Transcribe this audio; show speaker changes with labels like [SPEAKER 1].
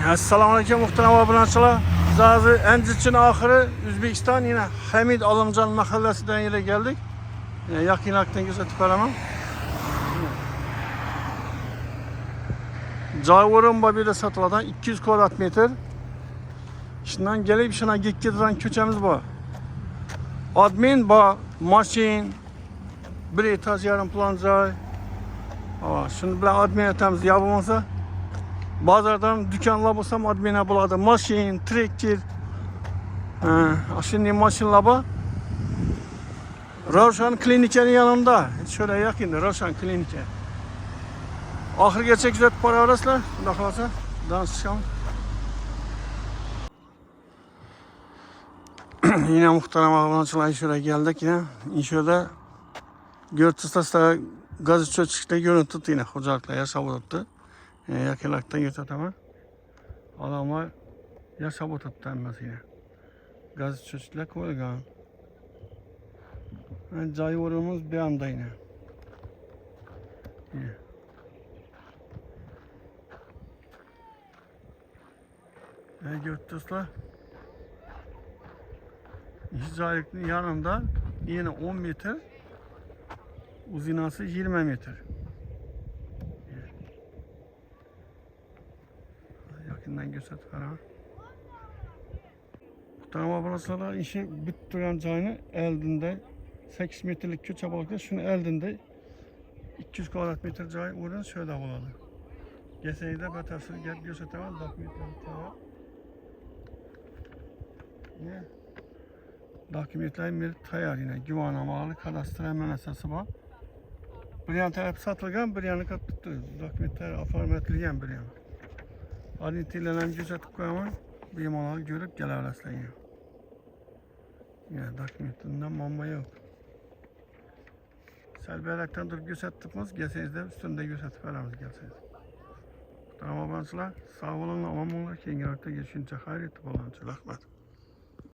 [SPEAKER 1] Assalomu alaykum muhtaram obunachilar. Biz Enzich'in ahiri O'zbekiston yine Hamid Alimjon mahallasidan yine geldik. Yaqinlikdan kuzatib beraman. Joy o'rin bu yerda sotiladigan 200 kvadrat metr. Shundan kelib shuna gekkidan ko'chamiz bor. Admin bor, mashin, bir etaj yarim plan joy. Shuni bilan admin etamiz, ya bo'lmasa bozordan dükanlar bo'lsam admina bo'ladi. Mashin, traktor. Shunday mashinalar bor. Ravshan klinikaning yanında. Şöyle yaqinda Ravshan klinika. Oxirigacha kuzatib boraverasizlar. Xudo xolasa, danışamiz. Yine muhtaram obunachilar ishga geldik yine. İnşada görüntüsü gaz çöçükte görüntü yine xo'jaliklar yashab o'tibdi. Yaqinlikdan ko'rsataman. Odamlar yashab o'tibdi hammasi yine. Gaz çöçükler qo'yilgan. Joy o'rinimiz bu yoqda yine. Görüntüsüler. Joylikning yanında yine 10 metre, uzunluğu 20 metre. Yakından gösterip beraber. Muhtaram obunachilar, işi bittirgan joyni eldinde 8 metrelik ko'cha borda, shuni eldinde 200 kvadrat metre joy o'rin şöyle bo'ladi. Kesayda batafsil gap ko'rsataman, dokumentlar. Dokumentlar tayyor yine. Guvohnoma, kadastr manasasi bor. Bir yan tarafı satılgan, bir yanı tuttu. Dokumentlar formatlangan bir yan. Adintilarni ko'rsatib qo'yaman. Bemalol ko'rib kelaverasizlar. Ya dokumentimda muammo yo'q. Salbiyarakdan turib ko'rsatibmiz, kelsangizda ustunda ko'rsatib beramiz kelsangiz. Muhtaram obunachilar, sog' bo'linglar, omon bo'linglar. Keyingi vaqtda shuncha xayr etib bo'linglar. Rahmat.